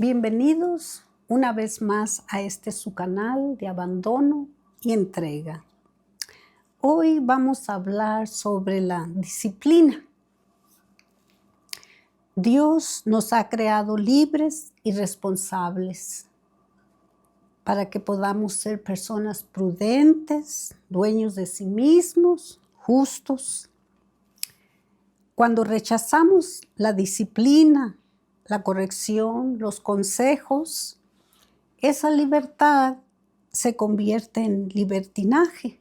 Bienvenidos una vez más a este su canal de abandono y entrega. Hoy vamos a hablar sobre la disciplina. Dios nos ha creado libres y responsables para que podamos ser personas prudentes, dueños de sí mismos, justos. Cuando rechazamos la disciplina, la corrección, los consejos, esa libertad se convierte en libertinaje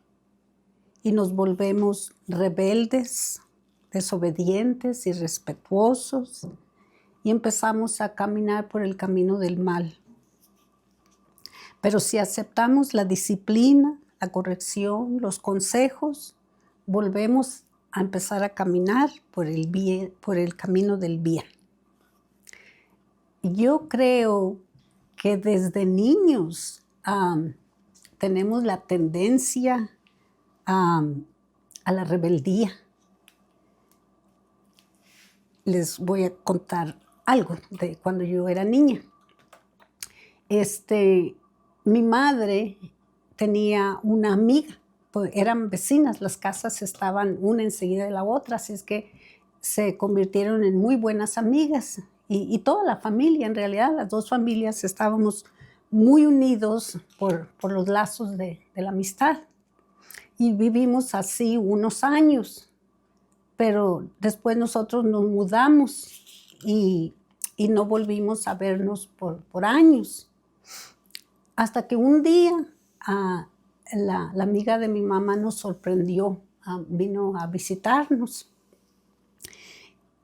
y nos volvemos rebeldes, desobedientes, irrespetuosos y empezamos a caminar por el camino del mal. Pero si aceptamos la disciplina, la corrección, los consejos, volvemos a empezar a caminar por el bien, por el camino del bien. Yo creo que desde niños tenemos la tendencia a la rebeldía. Les voy a contar algo de cuando yo era niña. Mi madre tenía una amiga, pues eran vecinas, las casas estaban una enseguida de la otra, así es que se convirtieron en muy buenas amigas. Y toda la familia, en realidad, las dos familias estábamos muy unidos por los lazos de la amistad. Y vivimos así unos años, pero después nosotros nos mudamos y no volvimos a vernos por años. Hasta que un día la amiga de mi mamá nos sorprendió, vino a visitarnos.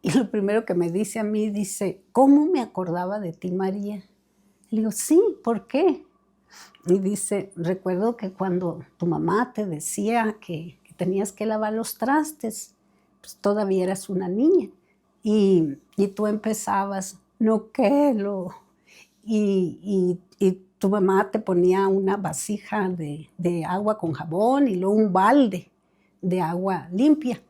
Y lo primero que me dice a mí, dice, ¿cómo me acordaba de ti, María? Le digo, sí, ¿por qué? Y dice, recuerdo que cuando tu mamá te decía que tenías que lavar los trastes, pues todavía eras una niña. Y tú empezabas, no quiero. Y tu mamá te ponía una vasija de agua con jabón y luego un balde de agua limpia.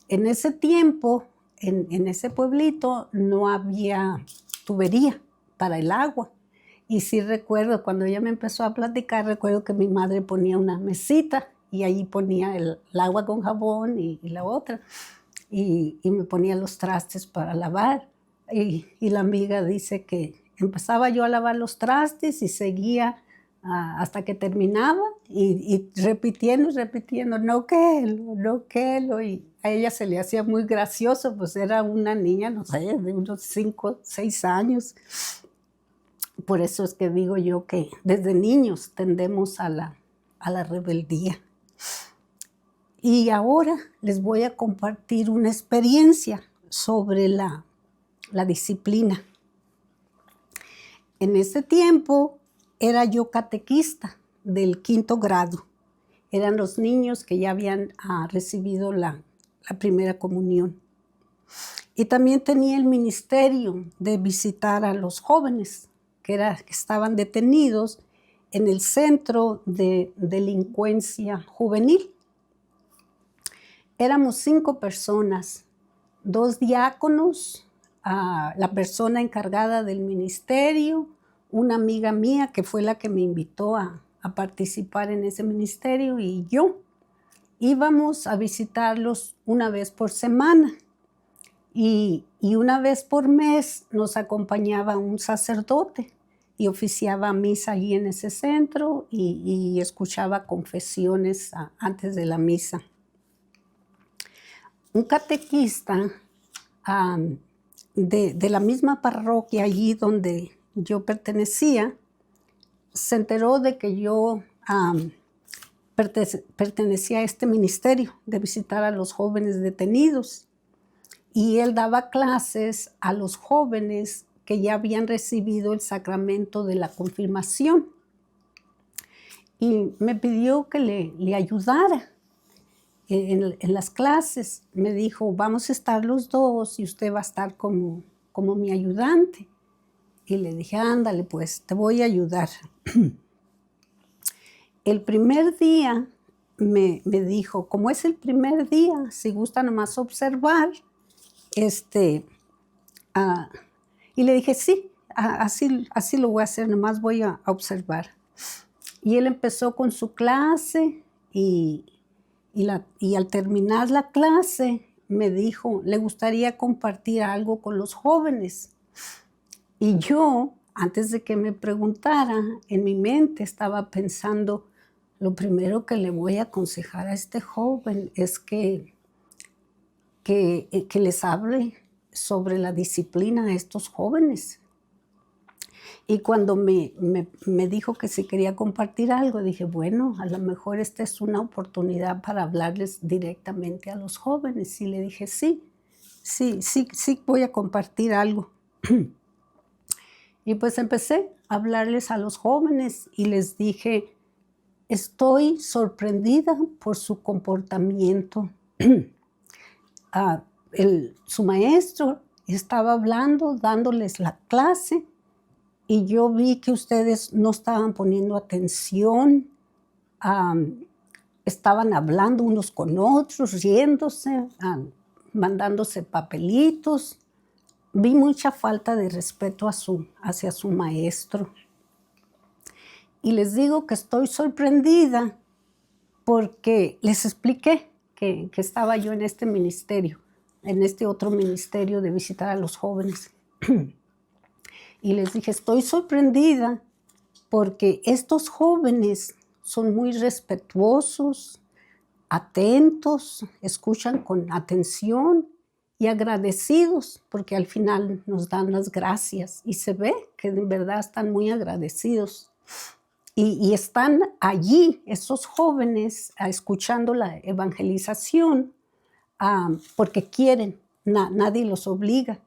En ese tiempo, en ese pueblito, no había tubería para el agua. Y sí recuerdo, cuando ella me empezó a platicar, recuerdo que mi madre ponía una mesita y ahí ponía el agua con jabón y la otra. Y me ponía los trastes para lavar. Y la amiga dice que empezaba yo a lavar los trastes y seguía hasta que terminaba y repitiendo, no quiero. Y a ella se le hacía muy gracioso, pues era una niña, no sé, de unos 5, 6 años. Por eso es que digo yo que desde niños tendemos a la rebeldía. Y ahora les voy a compartir una experiencia sobre la disciplina. En ese tiempo era yo catequista del 5º grado. Eran los niños que ya habían recibido la primera comunión. Y también tenía el ministerio de visitar a los jóvenes que estaban detenidos en el centro de delincuencia juvenil. Éramos 5 personas, 2 diáconos, la persona encargada del ministerio, una amiga mía que fue la que me invitó a participar en ese ministerio y yo. Íbamos a visitarlos una vez por semana y una vez por mes nos acompañaba un sacerdote y oficiaba misa allí en ese centro y escuchaba confesiones antes de la misa. Un catequista de la misma parroquia allí donde yo pertenecía, se enteró de que yo pertenecía a este ministerio de visitar a los jóvenes detenidos. Y él daba clases a los jóvenes que ya habían recibido el sacramento de la confirmación. Y me pidió que le ayudara en las clases. Me dijo, vamos a estar los dos y usted va a estar como mi ayudante. Y le dije, ándale, pues, te voy a ayudar. El primer día me dijo, como es el primer día, si gusta nomás observar, y le dije, sí, así lo voy a hacer, nomás voy a observar. Y él empezó con su clase y al terminar la clase me dijo, ¿le gustaría compartir algo con los jóvenes? Y yo, antes de que me preguntara, en mi mente estaba pensando, lo primero que le voy a aconsejar a este joven es que les hable sobre la disciplina a estos jóvenes. Y cuando me dijo que si quería compartir algo, dije, bueno, a lo mejor esta es una oportunidad para hablarles directamente a los jóvenes. Y le dije, sí, voy a compartir algo. Y pues empecé a hablarles a los jóvenes y les dije, estoy sorprendida por su comportamiento. Su maestro estaba hablando, dándoles la clase, y yo vi que ustedes no estaban poniendo atención, estaban hablando unos con otros, riéndose, mandándose papelitos. Vi mucha falta de respeto hacia su maestro. Y les digo que estoy sorprendida porque les expliqué que estaba yo en este ministerio, en este otro ministerio de visitar a los jóvenes. Y les dije, estoy sorprendida porque estos jóvenes son muy respetuosos, atentos, escuchan con atención y agradecidos, porque al final nos dan las gracias y se ve que en verdad están muy agradecidos. Y están allí, esos jóvenes, escuchando la evangelización, porque quieren, nadie los obliga.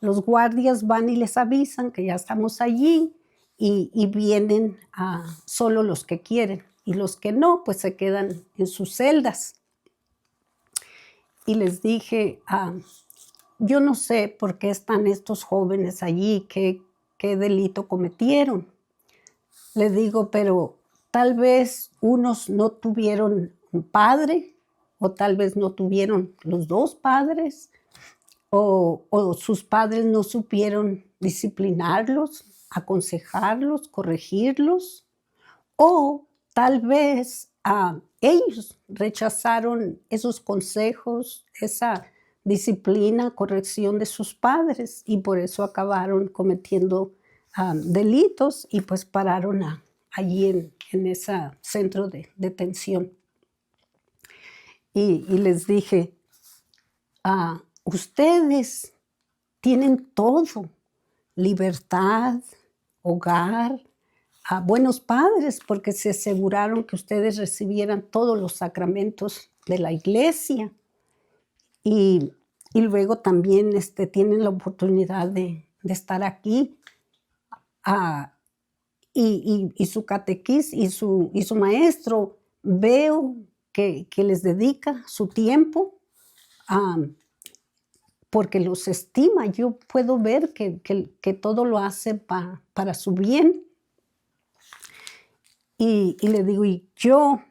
Los guardias van y les avisan que ya estamos allí y vienen solo los que quieren. Y los que no, pues se quedan en sus celdas. Y les dije, yo no sé por qué están estos jóvenes allí, qué delito cometieron. Les digo, pero tal vez unos no tuvieron un padre, o tal vez no tuvieron los dos padres, o sus padres no supieron disciplinarlos, aconsejarlos, corregirlos, o tal vez ellos rechazaron esos consejos, esa disciplina, corrección de sus padres, y por eso acabaron cometiendo delitos y pues pararon allí en ese centro de detención. Y les dije, ustedes tienen todo, libertad, hogar, buenos padres, porque se aseguraron que ustedes recibieran todos los sacramentos de la iglesia. Y luego también tienen la oportunidad de estar aquí. Y su catequista y su maestro, veo que les dedica su tiempo, porque los estima. Yo puedo ver que todo lo hace para su bien. Y le digo, y yo,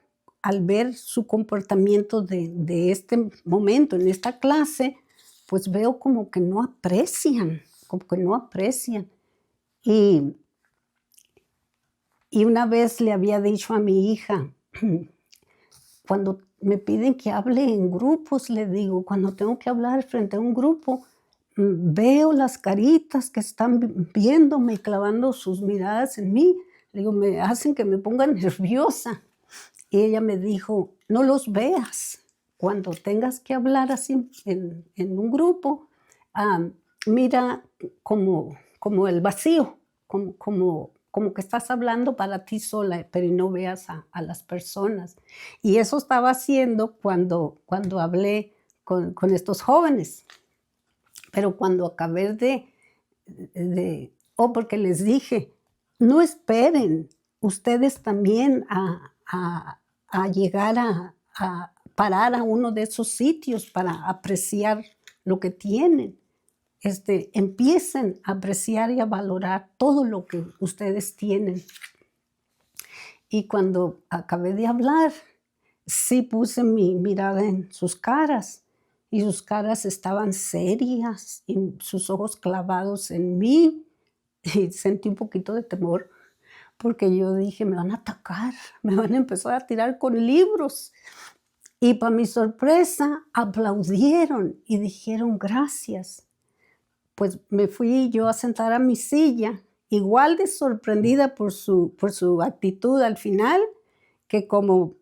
al ver su comportamiento de este momento, en esta clase, pues veo como que no aprecian. Y una vez le había dicho a mi hija, cuando me piden que hable en grupos, le digo, cuando tengo que hablar frente a un grupo, veo las caritas que están viéndome, clavando sus miradas en mí. Le digo, me hacen que me ponga nerviosa. Y ella me dijo, no los veas. Cuando tengas que hablar así en un grupo, mira como el vacío, como que estás hablando para ti sola, pero no veas a las personas. Y eso estaba haciendo cuando hablé con estos jóvenes. Pero cuando acabé porque les dije, no esperen ustedes también a llegar a parar a uno de esos sitios para apreciar lo que tienen. Empiecen a apreciar y a valorar todo lo que ustedes tienen. Y cuando acabé de hablar, sí puse mi mirada en sus caras, y sus caras estaban serias y sus ojos clavados en mí, y sentí un poquito de temor, porque yo dije: "Me van a atacar, me van a empezar a tirar con libros". Y para mi sorpresa, aplaudieron y dijeron: "Gracias". Pues me fui yo a sentar a mi silla, igual de sorprendida por su actitud al final, que como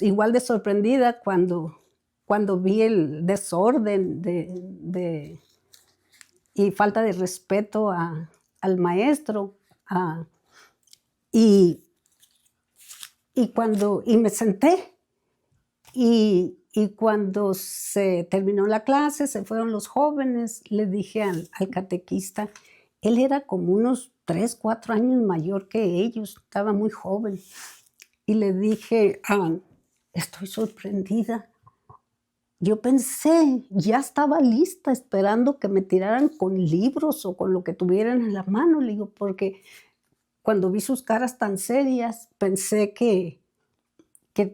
igual de sorprendida cuando vi el desorden y falta de respeto al maestro, y y me senté, y cuando se terminó la clase, se fueron los jóvenes, le dije al catequista, él era como unos 3, 4 años mayor que ellos, estaba muy joven, y le dije: "Estoy sorprendida. Yo pensé, ya estaba lista esperando que me tiraran con libros o con lo que tuvieran en la mano", le digo, porque cuando vi sus caras tan serias, pensé que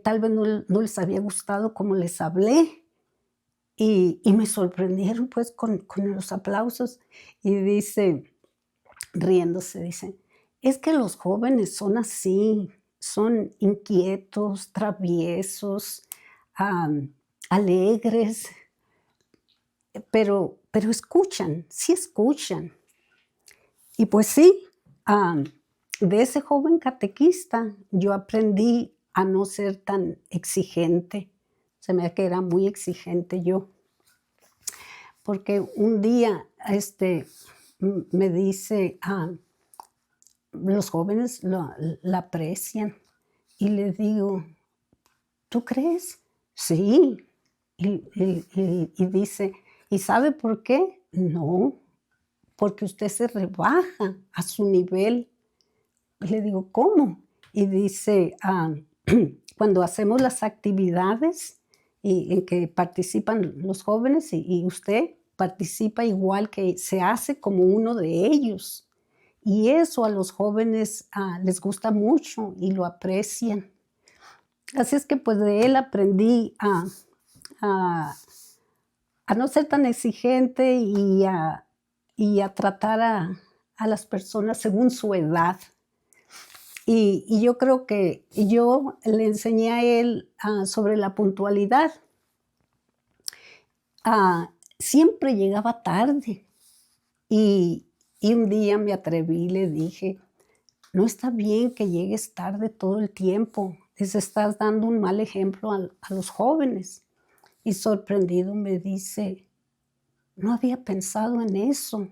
tal vez no les había gustado cómo les hablé, y me sorprendieron, pues, con los aplausos. Y dice, riéndose, dice: "Es que los jóvenes son así, son inquietos, traviesos, alegres, pero escuchan, sí escuchan". Y pues sí, de ese joven catequista yo aprendí a no ser tan exigente. Se me da que era muy exigente yo, porque un día, me dice, los jóvenes la aprecian, y le digo: "¿Tú crees?". "Sí". Y dice: "¿Y sabe por qué?". "No, porque usted se rebaja a su nivel". Le digo: "¿Cómo?". Y dice, cuando hacemos las actividades y en que participan los jóvenes y usted participa igual, que se hace como uno de ellos. Y eso a los jóvenes, les gusta mucho y lo aprecian. Así es que, pues, de él aprendí a a no ser tan exigente y a tratar a las personas según su edad. Y yo creo que yo le enseñé a él, sobre la puntualidad. Siempre llegaba tarde, y un día me atreví y le dije: "No está bien que llegues tarde todo el tiempo, les estás dando un mal ejemplo a los jóvenes". Y sorprendido me dice: "No había pensado en eso.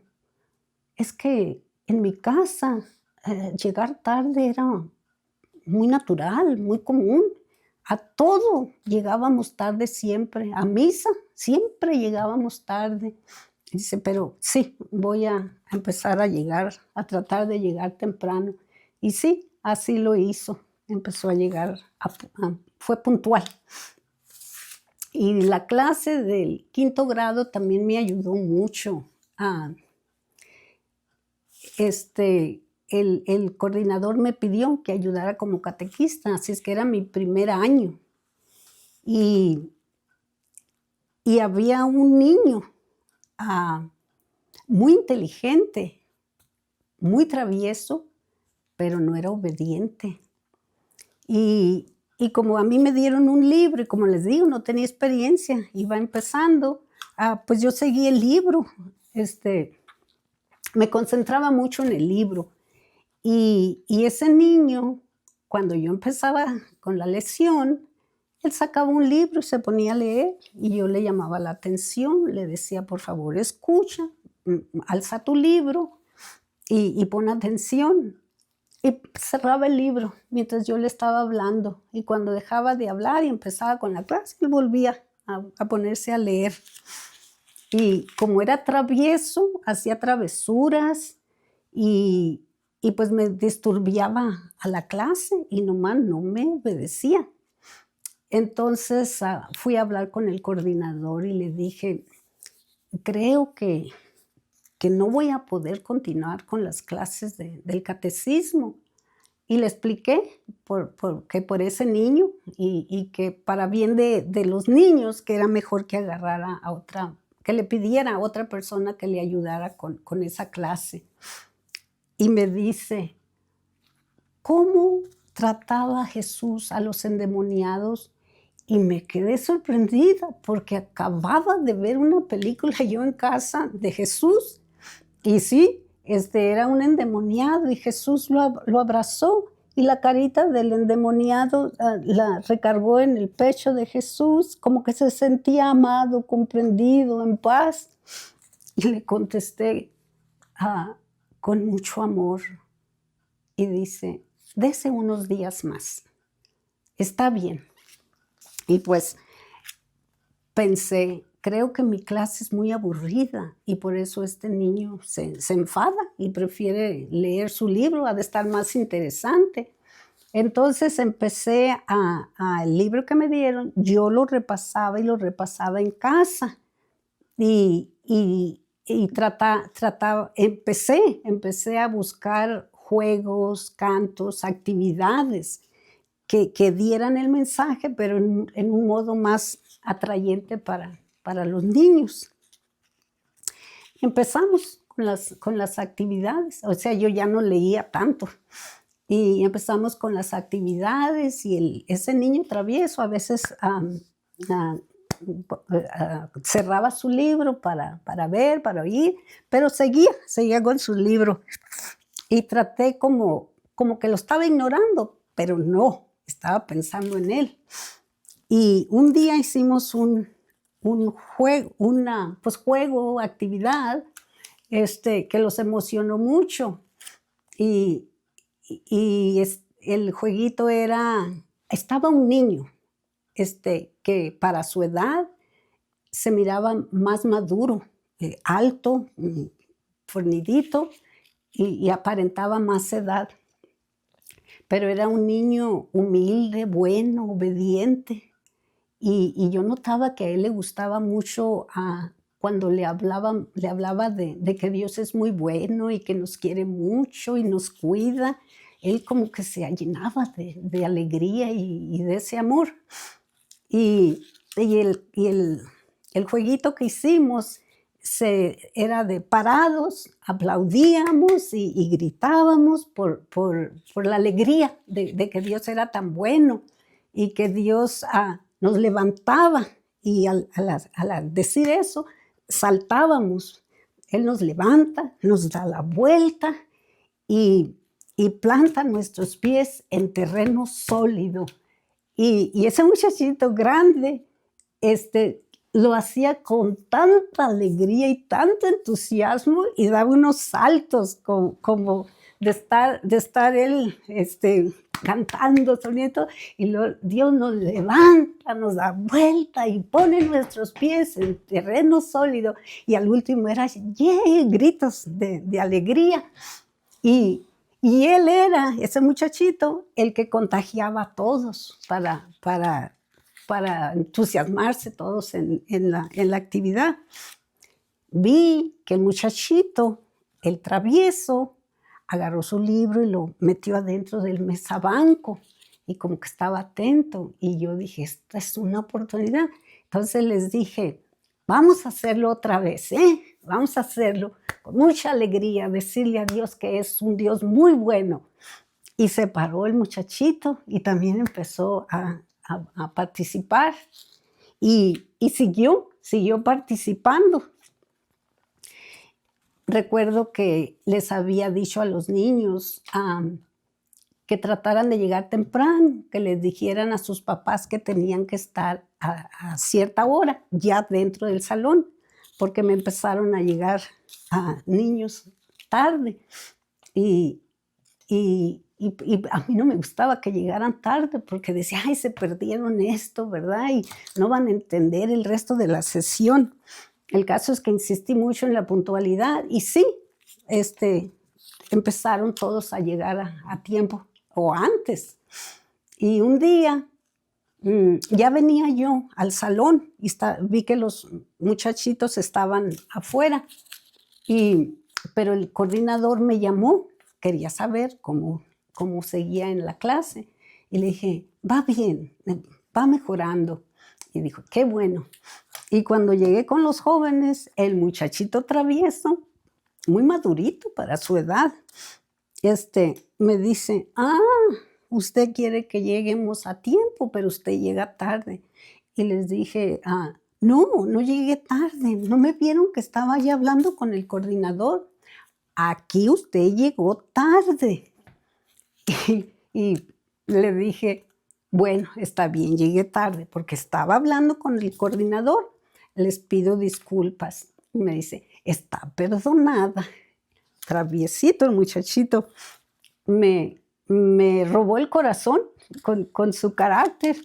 Es que en mi casa, llegar tarde era muy natural, muy común. A todo llegábamos tarde siempre, a misa siempre llegábamos tarde". Dice: "Pero sí, voy a empezar a llegar, a tratar de llegar temprano". Y sí, así lo hizo. Empezó a llegar, fue puntual. Y la clase del quinto grado también me ayudó mucho. Ah, el coordinador me pidió que ayudara como catequista, así es que era mi primer año. Y había un niño, ah, muy inteligente, muy travieso, pero no era obediente. Y como a mí me dieron un libro, y como les digo, no tenía experiencia, iba empezando, pues yo seguí el libro, me concentraba mucho en el libro. Y ese niño, cuando yo empezaba con la lección, él sacaba un libro y se ponía a leer, y yo le llamaba la atención, le decía: "Por favor, escucha, alza tu libro y pon atención". Y cerraba el libro mientras yo le estaba hablando, y cuando dejaba de hablar y empezaba con la clase, él volvía a ponerse a leer. Y como era travieso, hacía travesuras, y pues me disturbiaba a la clase, y nomás no me obedecía. Entonces, fui a hablar con el coordinador y le dije: "Creo que no voy a poder continuar con las clases del catecismo". Y le expliqué que por ese niño, y que para bien de los niños, que era mejor que agarrara a otra que le pidiera a otra persona que le ayudara con esa clase. Y me dice, ¿cómo trataba Jesús a los endemoniados? Y me quedé sorprendida porque acababa de ver una película yo en casa de Jesús. Y sí, era un endemoniado y Jesús lo abrazó y la carita del endemoniado la recargó en el pecho de Jesús, como que se sentía amado, comprendido, en paz. Y le contesté con mucho amor y dice, dese unos días más, está bien. Y pues pensé, creo que mi clase es muy aburrida y por eso este niño se enfada y prefiere leer su libro, ha de estar más interesante. Entonces empecé el libro que me dieron, yo lo repasaba y lo repasaba en casa. Y empecé a buscar juegos, cantos, actividades que dieran el mensaje, pero en un modo más atrayente para los niños. Empezamos con las actividades, o sea, yo ya no leía tanto. Y empezamos con las actividades y ese niño travieso a veces cerraba su libro para ver, para oír, pero seguía con su libro. Y traté como que lo estaba ignorando, pero no, estaba pensando en él. Y un día hicimos un juego, actividad, que los emocionó mucho. Y el jueguito estaba un niño, que para su edad se miraba más maduro, alto, fornidito, y aparentaba más edad. Pero era un niño humilde, bueno, obediente. Y yo notaba que a él le gustaba mucho cuando le hablaba de que Dios es muy bueno y que nos quiere mucho y nos cuida. Él como que se llenaba de alegría y de ese amor. Y el jueguito que hicimos era de parados, aplaudíamos y gritábamos por la alegría de que Dios era tan bueno y que Dios nos levantaba. Y al decir eso, saltábamos. Él nos levanta, nos da la vuelta y planta nuestros pies en terreno sólido. Y ese muchachito grande, lo hacía con tanta alegría y tanto entusiasmo y daba unos saltos como de estar él cantando, soniendo, y Dios nos levanta, nos da vuelta y pone nuestros pies en terreno sólido. Y al último era gritos de alegría. Y él era, ese muchachito, el que contagiaba a todos para entusiasmarse todos en la actividad. Vi que el muchachito, el travieso, agarró su libro y lo metió adentro del mesabanco y como que estaba atento. Y yo dije, esta es una oportunidad. Entonces les dije, vamos a hacerlo otra vez, vamos a hacerlo con mucha alegría, decirle a Dios que es un Dios muy bueno. Y se paró el muchachito y también empezó a participar y siguió participando. Recuerdo que les había dicho a los niños que trataran de llegar temprano, que les dijeran a sus papás que tenían que estar a cierta hora ya dentro del salón, porque me empezaron a llegar niños tarde y a mí no me gustaba que llegaran tarde porque decía, ay, se perdieron esto, ¿verdad? Y no van a entender el resto de la sesión. El caso es que insistí mucho en la puntualidad y sí, empezaron todos a llegar a tiempo o antes. Y un día ya venía yo al salón y vi que los muchachitos estaban afuera, pero el coordinador me llamó, quería saber cómo seguía en la clase. Y le dije, va bien, va mejorando. Y dijo, qué bueno. Y cuando llegué con los jóvenes, el muchachito travieso, muy madurito para su edad, me dice: usted quiere que lleguemos a tiempo, pero usted llega tarde. Y les dije: no, no llegué tarde, ¿no me vieron que estaba ya hablando con el coordinador? Aquí usted llegó tarde. Y le dije: bueno, está bien, llegué tarde porque estaba hablando con el coordinador. Les pido disculpas. Y me dice: está perdonada. Traviesito el muchachito. Me robó el corazón con su carácter.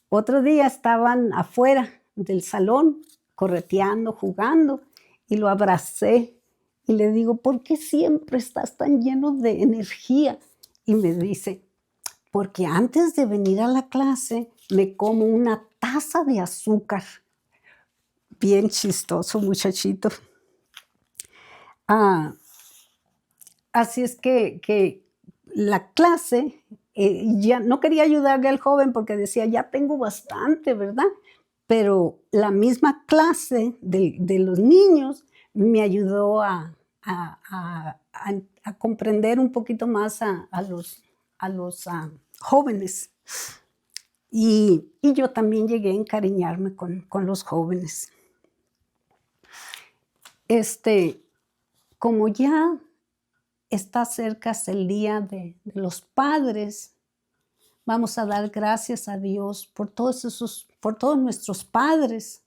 Otro día estaban afuera del salón, correteando, jugando, y lo abracé y le digo: ¿por qué siempre estás tan lleno de energía? Y me dice: porque antes de venir a la clase me como una taza de azúcar. Bien chistoso, muchachito. Así es que la clase, ya no quería ayudarle al joven porque decía: ya tengo bastante, ¿verdad? Pero la misma clase de los niños me ayudó a comprender un poquito más a los jóvenes. Y yo también llegué a encariñarme con los jóvenes. Como ya está cerca el día de los padres, vamos a dar gracias a Dios por todos nuestros padres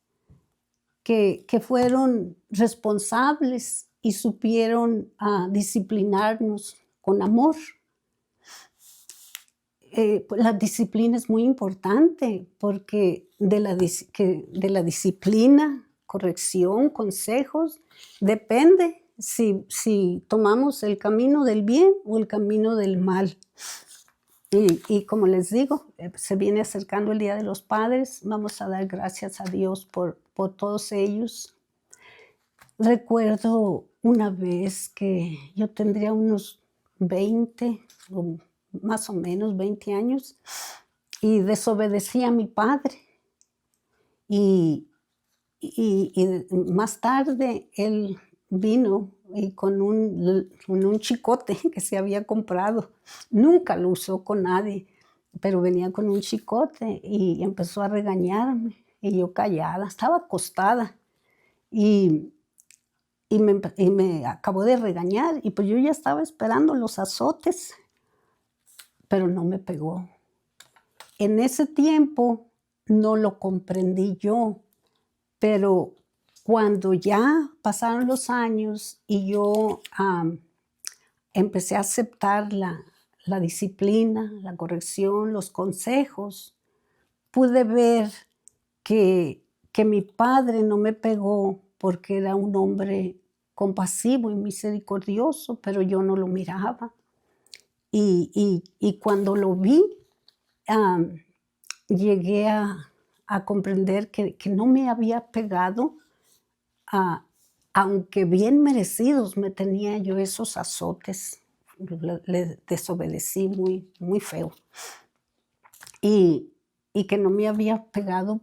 que fueron responsables y supieron disciplinarnos con amor. La disciplina es muy importante porque de la disciplina, corrección, consejos, depende si tomamos el camino del bien o el camino del mal. Y como les digo, se viene acercando el Día de los Padres. Vamos a dar gracias a Dios por todos ellos. Recuerdo una vez que yo tendría unos 20 o más o menos 20 años y desobedecí a mi padre. Y más tarde él vino y con un chicote que se había comprado. Nunca lo usó con nadie, pero venía con un chicote y empezó a regañarme. Y yo callada, estaba acostada. Y me acabó de regañar y pues yo ya estaba esperando los azotes, pero no me pegó. En ese tiempo no lo comprendí yo, pero cuando ya pasaron los años y yo empecé a aceptar la disciplina, la corrección, los consejos, pude ver que mi padre no me pegó porque era un hombre compasivo y misericordioso, pero yo no lo miraba. Y cuando lo vi, llegué a comprender que no me había pegado, aunque bien merecidos me tenía yo esos azotes. Le desobedecí muy, muy feo. Y que no me había pegado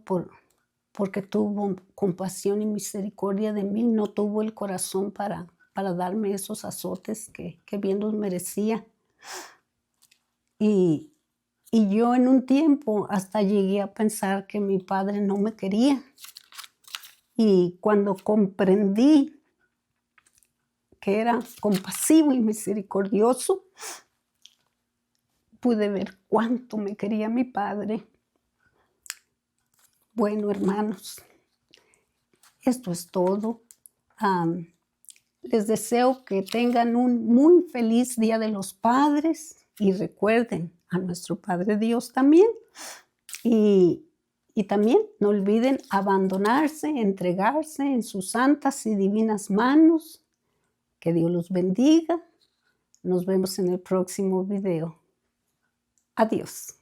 porque tuvo compasión y misericordia de mí, no tuvo el corazón para darme esos azotes que bien los merecía. Y yo en un tiempo hasta llegué a pensar que mi padre no me quería. Y cuando comprendí que era compasivo y misericordioso, pude ver cuánto me quería mi padre. Bueno, hermanos, esto es todo. Les deseo que tengan un muy feliz Día de los Padres y recuerden a nuestro Padre Dios también. Y también no olviden abandonarse, entregarse en sus santas y divinas manos. Que Dios los bendiga. Nos vemos en el próximo video. Adiós.